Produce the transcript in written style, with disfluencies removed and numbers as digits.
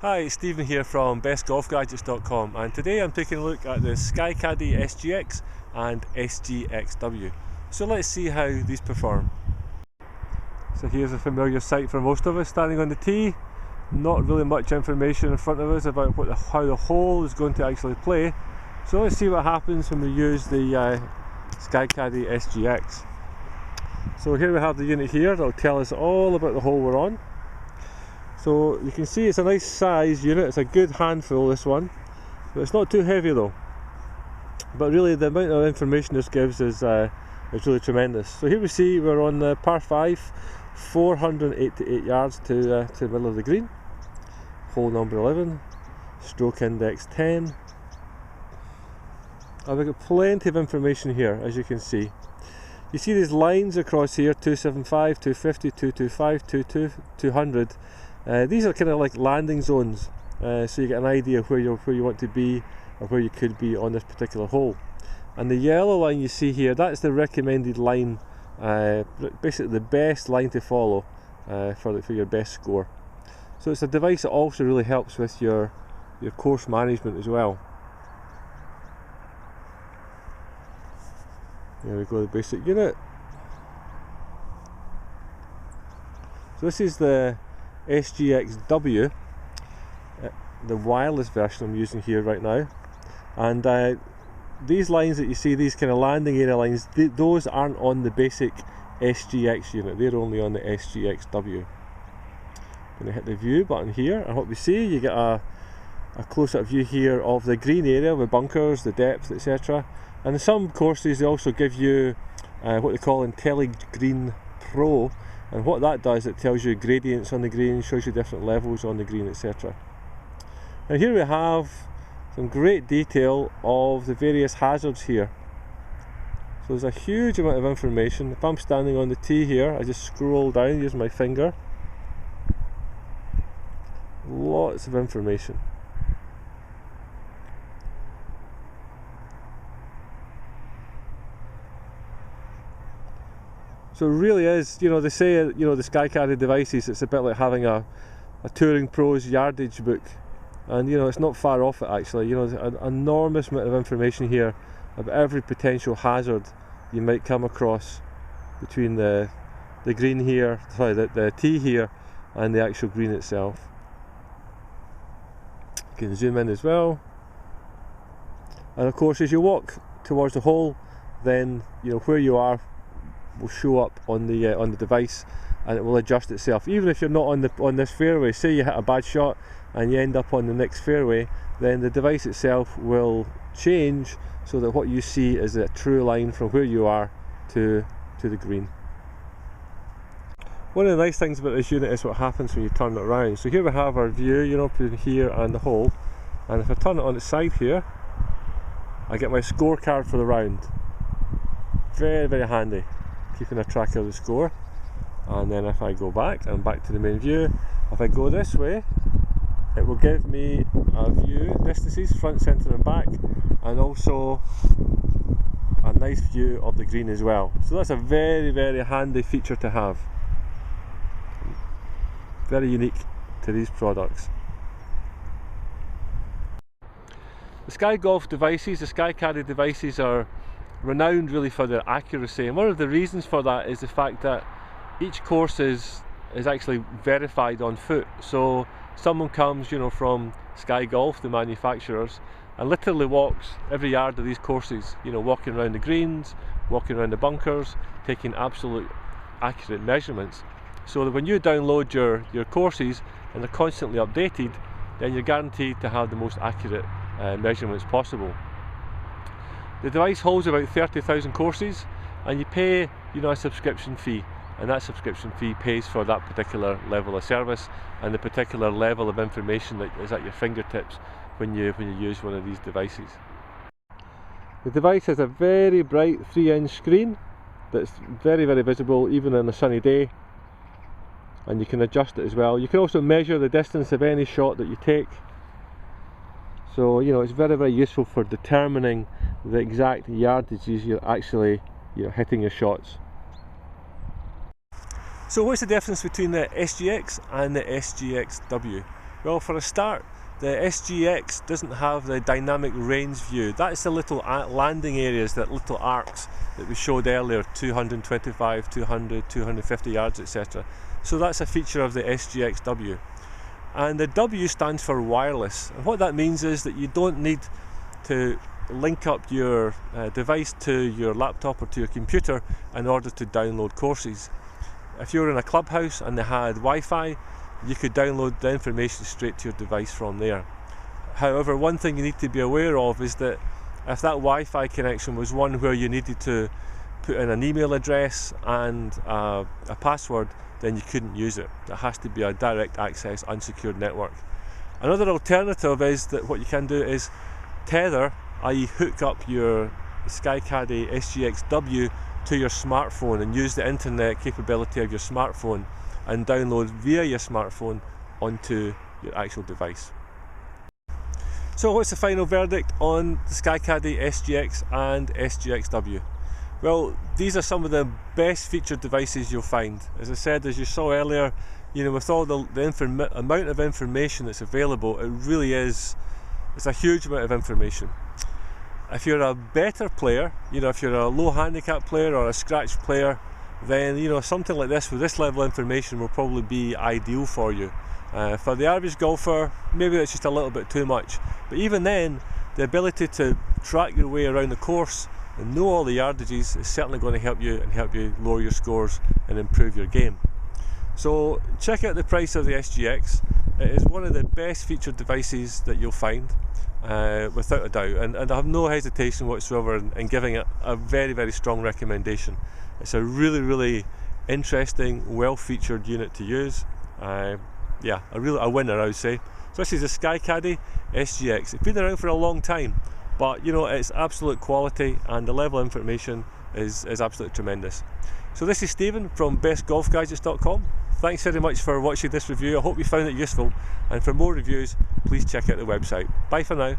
Hi, it's Stephen here from bestgolfgadgets.com, and today I'm taking a look at the SkyCaddie SGX and SGXw. So let's see how these perform. So here's a familiar sight for most of us, standing on the tee. Not really much information in front of us about how the hole is going to actually play. So let's see what happens when we use the SkyCaddie SGX. So here we have the unit here that will tell us all about the hole we're on. So you can see it's a nice size unit, it's a good handful, this one, but it's not too heavy though. But really the amount of information this gives is really tremendous. So here we see we're on the par 5, 488 yards to the middle of the green, hole number 11, stroke index 10, and we've got plenty of information here, as you can see. You see these lines across here, 275, 250, 225, 22, 200. These are kind of like landing zones, so you get an idea of where you want to be or where you could be on this particular hole. And the yellow line you see here, that's the recommended line, basically the best line to follow for your best score. So it's a device that also really helps with your course management as well. There we go, the basic unit. So this is the SGXw, the wireless version I'm using here right now, and these lines that you see, these kind of landing area lines, those aren't on the basic SGX unit, they're only on the SGXw. I'm going to hit the view button here, and what we see, you get a close-up view here of the green area with bunkers, the depth, etc. And in some courses they also give you what they call IntelliGreen Pro. And what that does, it tells you gradients on the green, shows you different levels on the green, etc. And here we have some great detail of the various hazards here. So there's a huge amount of information. If I'm standing on the tee here, I just scroll down using my finger. Lots of information. So it really is, you know, they say, you know, the SkyCaddie devices, it's a bit like having a touring pro's yardage book, and you know, it's not far off it actually. You know, there's an enormous amount of information here of every potential hazard you might come across between the green here, sorry, the tee here, and the actual green itself. You can zoom in as well, and of course as you walk towards the hole, then you know where you are will show up on the device, and it will adjust itself. Even if you're not on this fairway, say you hit a bad shot and you end up on the next fairway, then the device itself will change so that what you see is a true line from where you are to the green. One of the nice things about this unit is what happens when you turn it around. So here we have our view, you know, between here and the hole, and if I turn it on its side here, I get my scorecard for the round. Very, very handy, keeping a track of the score. And then if I go back, I'm back to the main view. If I go this way, it will give me a view, distances, front, centre and back, and also a nice view of the green as well. So that's a very, very handy feature to have. Very unique to these products. The Sky Golf devices, the SkyCaddie devices, are renowned really for their accuracy, and one of the reasons for that is the fact that each course is actually verified on foot. So someone comes, you know, from Sky Golf, the manufacturers, and literally walks every yard of these courses, you know, walking around the greens, walking around the bunkers, taking absolute accurate measurements, so that when you download your courses and they're constantly updated, then you're guaranteed to have the most accurate measurements possible. The device holds about 30,000 courses, and you pay, you know, a subscription fee, and that subscription fee pays for that particular level of service and the particular level of information that is at your fingertips when you use one of these devices. The device has a very bright 3-inch screen that's very, very visible even on a sunny day, and you can adjust it as well. You can also measure the distance of any shot that you take. So you know, it's very, very useful for determining the exact yardages you're actually, you know, hitting your shots. So what's the difference between the SGX and the SGXw? Well, for a start, the SGX doesn't have the dynamic range view. That's the little landing areas, that little arcs that we showed earlier, 225, 200, 250 yards, etc. So that's a feature of the SGXw. And the W stands for wireless. And what that means is that you don't need to link up your device to your laptop or to your computer in order to download courses. If you're in a clubhouse and they had Wi-Fi, you could download the information straight to your device from there. However, one thing you need to be aware of is that if that Wi-Fi connection was one where you needed to put in an email address and a password, then you couldn't use it. It has to be a direct access unsecured network. Another alternative is that what you can do is tether, i.e. hook up your SkyCaddie SGXw to your smartphone and use the internet capability of your smartphone and download via your smartphone onto your actual device. So what's the final verdict on the SkyCaddie SGX and SGXw? Well, these are some of the best featured devices you'll find. As I said, as you saw earlier, with all the amount of information that's available, it really is, it's a huge amount of information. If you're a better player, if you're a low handicap player or a scratch player, then something like this with this level of information will probably be ideal for you. For the average golfer, maybe that's just a little bit too much. But even then, the ability to track your way around the course and know all the yardages is certainly going to help you lower your scores and improve your game. So check out the price of the SGX. It is one of the best featured devices that you'll find, without a doubt, and I have no hesitation whatsoever in giving it a very, very strong recommendation. It's a really, really interesting, well-featured unit to use. Yeah, a winner, I would say. So this is the SkyCaddie SGX. It's been around for a long time, but it's absolute quality, and the level of information is absolutely tremendous. So this is Stephen from bestgolfgadgets.com. Thanks very much for watching this review. I hope you found it useful, and for more reviews, please check out the website. Bye for now.